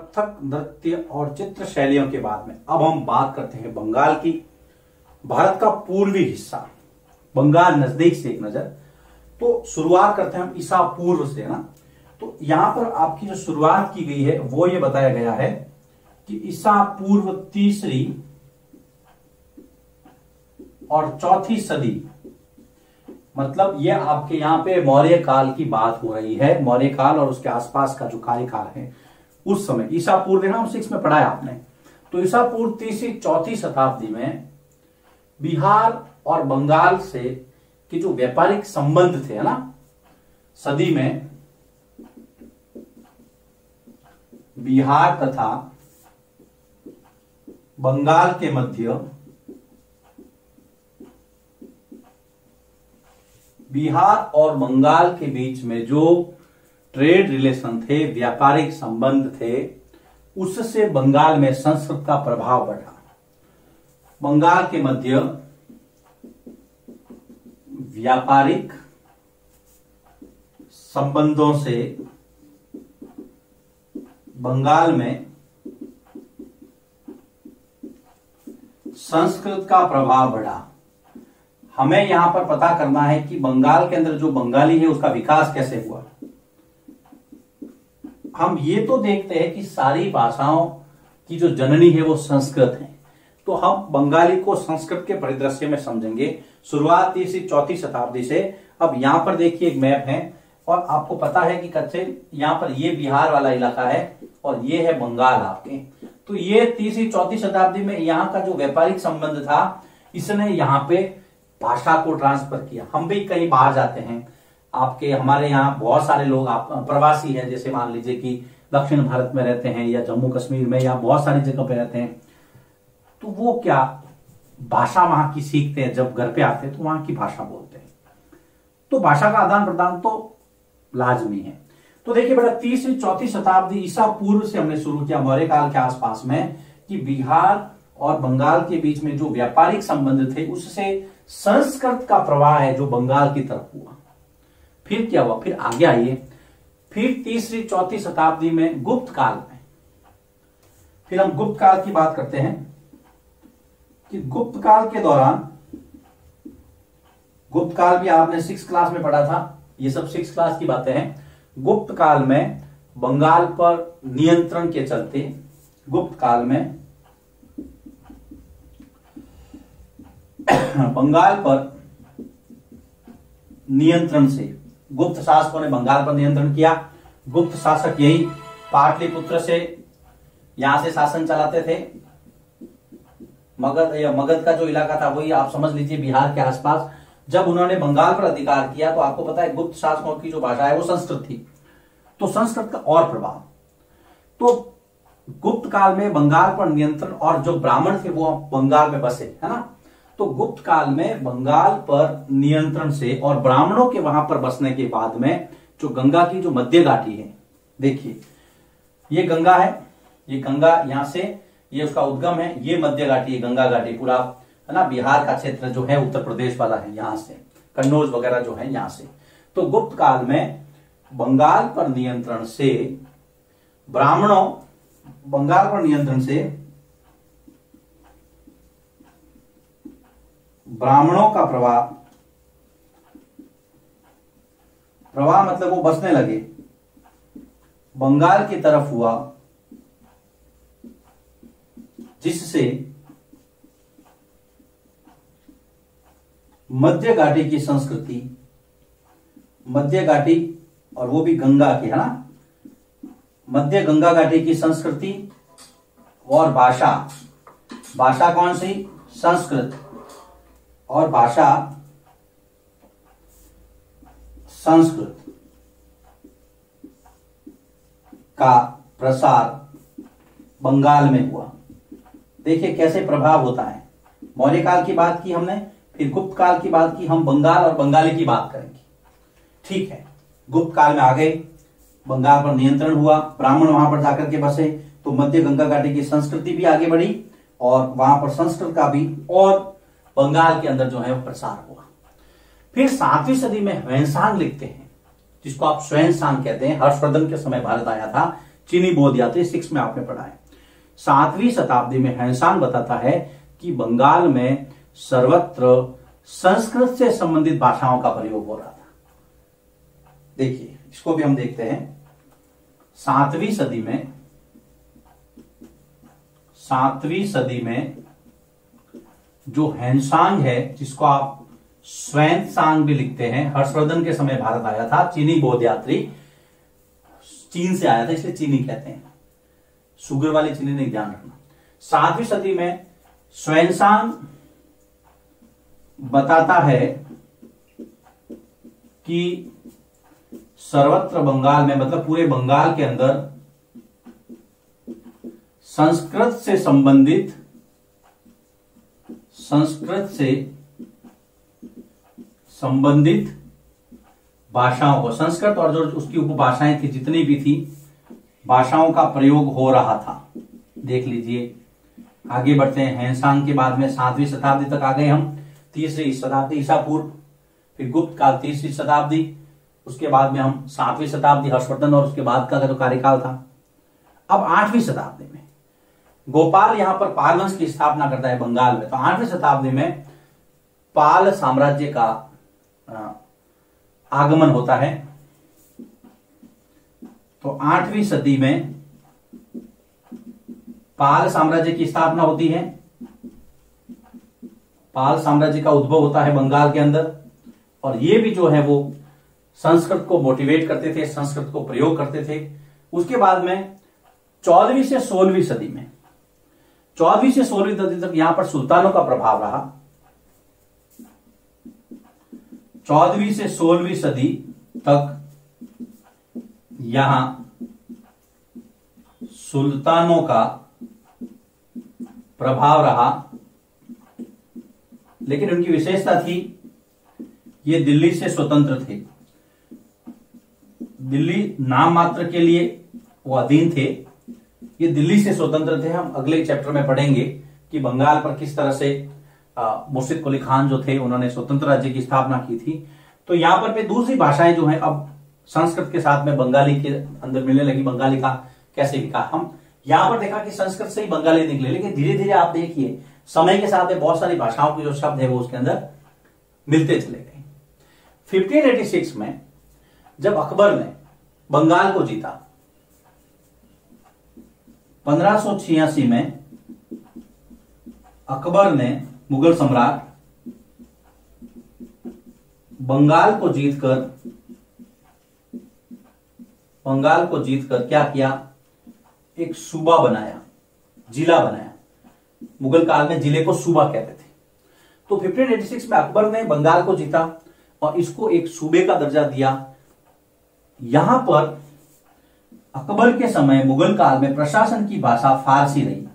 कथक नृत्य और चित्र शैलियों के बाद में अब हम बात करते हैं बंगाल की। भारत का पूर्वी हिस्सा, बंगाल नजदीक से एक नजर। तो शुरुआत करते हैं हम ईसा पूर्व से, है ना। तो यहां पर आपकी जो शुरुआत की गई है वो ये बताया गया है कि ईसा पूर्व 3री और 4थी सदी, मतलब ये आपके यहां पे मौर्य काल की बात हो रही है। मौर्य काल और उसके आसपास का जो कार्यकाल है उस समय, ईसा पूर्व है ना, 6 में पढ़ा है आपने। तो ईसा पूर्व 3री 4थी शताब्दी में बिहार और बंगाल से कि जो व्यापारिक संबंध थे, है ना, सदी में बिहार तथा बंगाल के मध्य, बिहार और बंगाल के बीच में जो ट्रेड रिलेशन थे, व्यापारिक संबंध थे, उससे बंगाल में संस्कृत का प्रभाव बढ़ा। बंगाल के मध्य व्यापारिक संबंधों से बंगाल में संस्कृत का प्रभाव बढ़ा। हमें यहां पर पता करना है कि बंगाल के अंदर जो बंगाली है उसका विकास कैसे हुआ। हम ये तो देखते हैं कि सारी भाषाओं की जो जननी है वो संस्कृत है, तो हम बंगाली को संस्कृत के परिदृश्य में समझेंगे। शुरुआत 3री 4थी शताब्दी से। अब यहां पर देखिए एक मैप है और आपको पता है कि कच्चे यहां पर ये बिहार वाला इलाका है और ये है बंगाल आपके। तो ये 3री 4थी शताब्दी में यहाँ का जो व्यापारिक संबंध था, इसने यहाँ पे भाषा को ट्रांसफर किया। हम भी कहीं बाहर जाते हैं, आपके हमारे यहाँ बहुत सारे लोग आप प्रवासी हैं, जैसे मान लीजिए कि दक्षिण भारत में रहते हैं या जम्मू कश्मीर में या बहुत सारी जगह पे रहते हैं, तो वो क्या भाषा वहां की सीखते हैं, जब घर पे आते हैं तो वहां की भाषा बोलते हैं। तो भाषा का आदान प्रदान तो लाजमी है। तो देखिए बेटा, 3री 4थी शताब्दी ईसा पूर्व से हमने शुरू किया, मौर्य काल के आसपास में, कि बिहार और बंगाल के बीच में जो व्यापारिक संबंध थे उससे संस्कृत का प्रवाह है जो बंगाल की तरफ हुआ। फिर क्या हुआ, फिर आगे आइए, फिर 3री 4थी शताब्दी में गुप्त काल में, फिर हम गुप्त काल की बात करते हैं कि गुप्त काल के दौरान, गुप्त काल भी आपने 6 क्लास में पढ़ा था, ये सब 6 क्लास की बातें हैं। गुप्त काल में बंगाल पर नियंत्रण के चलते, गुप्त काल में बंगाल पर नियंत्रण से, गुप्त शासकों ने बंगाल पर नियंत्रण किया। गुप्त शासक यही पाटलिपुत्र से यहां से शासन चलाते थे। मगध या मगध का जो इलाका था वही आप समझ लीजिए बिहार के आसपास। जब उन्होंने बंगाल पर अधिकार किया तो आपको पता है गुप्त शासकों की जो भाषा है वो संस्कृत थी, तो संस्कृत का और प्रभाव। तो गुप्त काल में बंगाल पर नियंत्रण, और जो ब्राह्मण थे वो बंगाल में बसे, है ना। तो गुप्त काल में बंगाल पर नियंत्रण से और ब्राह्मणों के वहां पर बसने के बाद में जो गंगा की जो मध्य घाटी है, देखिए ये गंगा है, ये गंगा यहां से, ये उसका उद्गम है, ये मध्य घाटी है, गंगा घाटी पूरा, है ना। बिहार का क्षेत्र जो है उत्तर प्रदेश वाला है, यहां से कन्नौज वगैरह जो है यहां से। तो गुप्त काल में बंगाल पर नियंत्रण से ब्राह्मणों, बंगाल पर नियंत्रण से ब्राह्मणों का प्रवाह मतलब वो बसने लगे, बंगाल की तरफ हुआ, जिससे मध्य घाटी की संस्कृति, मध्य घाटी और वो भी गंगा की, है ना, मध्य गंगा घाटी की संस्कृति और भाषा, भाषा कौन सी, संस्कृत, और भाषा संस्कृत का प्रसार बंगाल में हुआ। देखिए कैसे प्रभाव होता है। मौर्य काल की बात की हमने, फिर गुप्त काल की बात की, हम बंगाल और बंगाली की बात करेंगे, ठीक है। गुप्त काल में आ गए, बंगाल पर नियंत्रण हुआ, ब्राह्मण वहां पर जाकर के बसे, तो मध्य गंगा घाटी की संस्कृति भी आगे बढ़ी और वहां पर संस्कृत का भी और बंगाल के अंदर जो है वो प्रसार हुआ। फिर 7वीं सदी में ह्वेनसांग लिखते हैं, जिसको आप ह्वेनसांग कहते हैं। हर्षवर्धन के समय भारत आया था, चीनी बौद्ध यात्री 6 में आपने पढ़ा है। 7वीं शताब्दी में हैंसान बताता है कि बंगाल में सर्वत्र संस्कृत से संबंधित भाषाओं का प्रयोग हो रहा था। देखिए इसको भी हम देखते हैं। 7वीं सदी में जो हैंसांग है, जिसको आप स्वान भी लिखते हैं, हर्षवर्धन के समय भारत आया था, चीनी बौद्ध यात्री, चीन से आया था इसलिए चीनी कहते हैं, शुगर वाली चीनी नहीं, ध्यान रखना। 7वीं सदी में स्वान बताता है कि सर्वत्र बंगाल में, मतलब पूरे बंगाल के अंदर संस्कृत से संबंधित भाषाओं को, संस्कृत और जो उसकी उपभाषाएं थी, जितनी भी थी भाषाओं का प्रयोग हो रहा था। देख लीजिए, आगे बढ़ते हैं। हैंसांग के बाद में 7वीं शताब्दी तक आ गए हम। 3री शताब्दी ईसा पूर्व, फिर गुप्त काल 3री शताब्दी, उसके बाद में हम 7वीं शताब्दी हर्षवर्धन और उसके बाद का जो कार्यकाल था। अब 8वीं शताब्दी में गोपाल यहां पर पाल वंश की स्थापना करता है बंगाल में। तो 8वीं शताब्दी में पाल साम्राज्य का आगमन होता है। तो 8वीं सदी में पाल साम्राज्य की स्थापना होती है। पाल साम्राज्य का उद्भव होता है बंगाल के अंदर, और ये भी जो है वो संस्कृत को मोटिवेट करते थे, संस्कृत को प्रयोग करते थे। उसके बाद में 14वीं से 16वीं सदी में, 14वीं से 16वीं सदी तक यहां पर सुल्तानों का प्रभाव रहा। 14वीं से 16वीं सदी तक यहां सुल्तानों का प्रभाव रहा, लेकिन उनकी विशेषता थी ये दिल्ली से स्वतंत्र थे। दिल्ली नाम मात्र के लिए वो अधीन थे, ये दिल्ली से स्वतंत्र थे। हम अगले चैप्टर में पढ़ेंगे कि बंगाल पर किस तरह से मुर्शिद कुली खान जो थे उन्होंने स्वतंत्र राज्य की स्थापना की थी। तो यहां पर भी दूसरी भाषाएं जो हैं अब संस्कृत के साथ में बंगाली के अंदर मिलने लगी। बंगाली का कैसे विकास, हम यहां पर देखा कि संस्कृत से ही बंगाली निकले, लेकिन धीरे धीरे आप देखिए समय के साथ में बहुत सारी भाषाओं के जो शब्द है वो उसके अंदर मिलते चले गए। 1586 में जब अकबर ने बंगाल को जीता, 1586 में अकबर ने, मुगल सम्राट, बंगाल को जीतकर क्या किया, एक सूबा बनाया, जिला बनाया। मुगल काल में जिले को सूबा कहते थे। तो 1586 में अकबर ने बंगाल को जीता और इसको एक सूबे का दर्जा दिया। यहां पर अकबर के समय मुगल काल में प्रशासन की भाषा फारसी रही,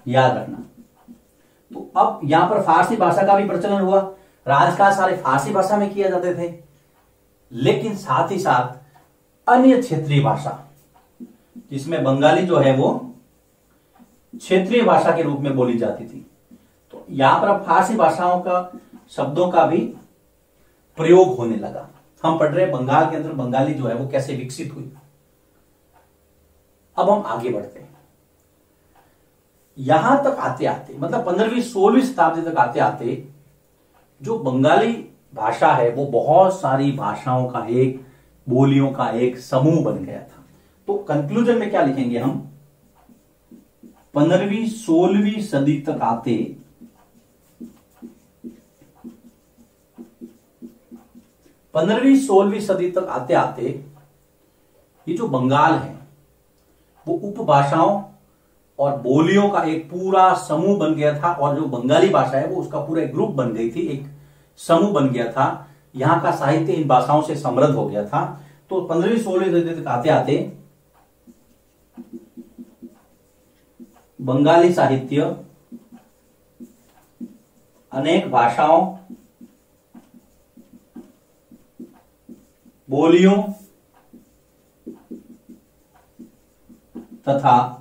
याद रखना। तो अब यहां पर फारसी भाषा का भी प्रचलन हुआ, राजकाज सारे फारसी भाषा में किया जाते थे, लेकिन साथ ही साथ अन्य क्षेत्रीय भाषा, जिसमें बंगाली जो है वो क्षेत्रीय भाषा के रूप में बोली जाती थी। तो यहां पर अब फारसी भाषाओं का, शब्दों का भी प्रयोग होने लगा। हम पढ़ रहे हैं बंगाल के अंदर बंगाली जो है वो कैसे विकसित हुई। अब हम आगे बढ़ते हैं। यहां तक आते आते, मतलब 15वीं 16वीं शताब्दी तक आते आते जो बंगाली भाषा है वो बहुत सारी भाषाओं का एक, बोलियों का एक समूह बन गया था। तो कंक्लूजन में क्या लिखेंगे हम, 15वीं 16वीं सदी तक आते 15वीं 16वीं सदी तक आते आते ये जो बंगाल है वो उपभाषाओं और बोलियों का एक पूरा समूह बन गया था, और जो बंगाली भाषा है वो उसका पूरा एक ग्रुप बन गई थी, एक समूह बन गया था। यहां का साहित्य इन भाषाओं से समृद्ध हो गया था। तो 15वीं 16वीं सदी तक आते आते बंगाली साहित्य अनेक भाषाओं, बोलियों तथा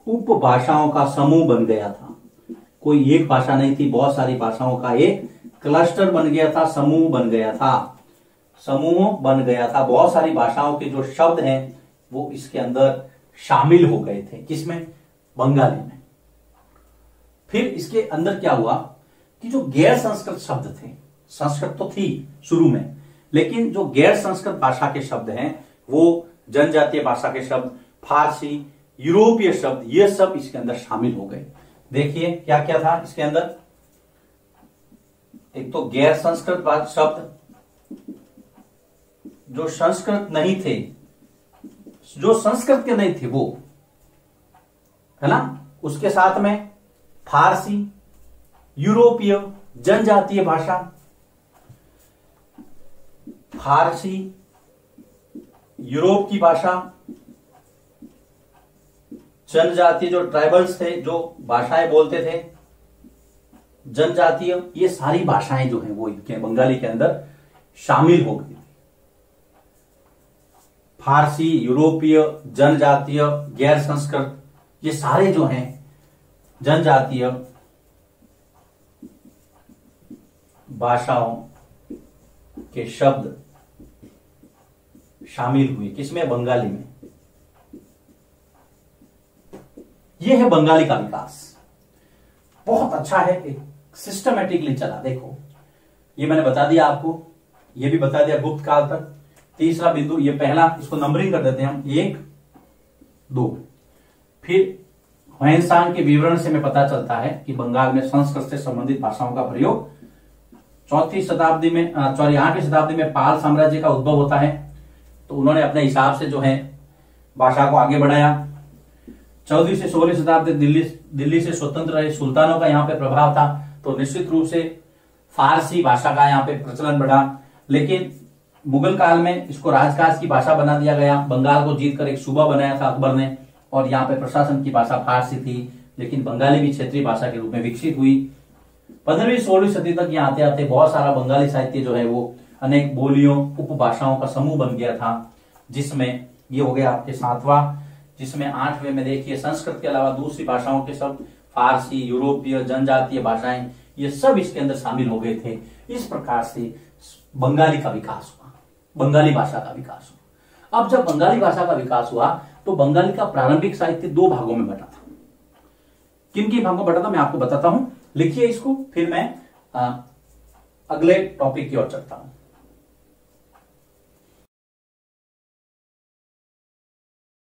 उपभाषाओं का समूह बन गया था। कोई एक भाषा नहीं थी, बहुत सारी भाषाओं का एक क्लस्टर बन गया था, समूह बन गया था। समूह बन गया था। बहुत सारी भाषाओं के जो शब्द हैं वो इसके अंदर शामिल हो गए थे। किसमें? बंगाली में। फिर इसके अंदर क्या हुआ कि जो गैर संस्कृत शब्द थे, संस्कृत तो थी शुरू में, लेकिन जो गैर संस्कृत भाषा के शब्द हैं वो जनजातीय भाषा के शब्द, फारसी, यूरोपीय शब्द, ये सब इसके अंदर शामिल हो गए। देखिए क्या क्या था इसके अंदर। एक तो गैर संस्कृत शब्द, जो संस्कृत नहीं थे, जो संस्कृत के नहीं थे वो, है ना। उसके साथ में फारसी, यूरोपीय, जनजातीय भाषा, फारसी, यूरोप की भाषा, जनजातीय जो ट्राइबल्स थे, जो भाषाएं बोलते थे, जनजातीय, ये सारी भाषाएं जो हैं वो इनके बंगाली के अंदर शामिल हो गई। फारसी, यूरोपीय, जनजातीय, गैर संस्कृत, ये सारे जो हैं जनजातीय भाषाओं के शब्द शामिल हुए। किसमें? बंगाली में। यह है बंगाली का विकास। बहुत अच्छा है, एक सिस्टमेटिकली चला। देखो ये मैंने बता दिया आपको, ये भी बता दिया गुप्त काल तक। तीसरा बिंदु, ये पहला, इसको नंबरिंग कर देते हैं हम, 1 2। फिर ह्वेनसांग के विवरण से हमें पता चलता है कि बंगाल में संस्कृत से संबंधित भाषाओं का प्रयोग 8वीं शताब्दी में पाल साम्राज्य का उद्भव होता है। तो उन्होंने अपने हिसाब से जो है भाषा को आगे बढ़ाया। 14वीं से 16वीं शताब्दी दिल्ली से स्वतंत्र रहे सुल्तानों का यहाँ पे प्रभाव था, तो निश्चित रूप से फारसी भाषा का यहाँ पे प्रचलन बढ़ा। लेकिन मुगल काल में इसको राजकाज की भाषा बना दिया गया। बंगाल को जीतकर एक सूबा बनाया था अकबर ने, और यहाँ पे प्रशासन की भाषा फारसी थी, लेकिन बंगाली भी क्षेत्रीय भाषा के रूप में विकसित हुई। 15वीं 16वीं सदी तक यहाँ आते आते बहुत सारा बंगाली साहित्य जो है वो अनेक बोलियों, उपभाषाओं का समूह बन गया था, जिसमें ये हो गया आपके 7वां, जिसमें 8वें में देखिए संस्कृत के अलावा दूसरी भाषाओं के शब्द, फारसी, यूरोपीय, जनजातीय भाषाएं, ये सब इसके अंदर शामिल हो गए थे। इस प्रकार से बंगाली का विकास हुआ, बंगाली भाषा का विकास हुआ। अब जब बंगाली भाषा का विकास हुआ तो बंगाली का प्रारंभिक साहित्य 2 भागों में बटा था। किन किन भागों में बटा था मैं आपको बताता हूं, लिखिए इसको, फिर मैं अगले टॉपिक की ओर चलता हूं।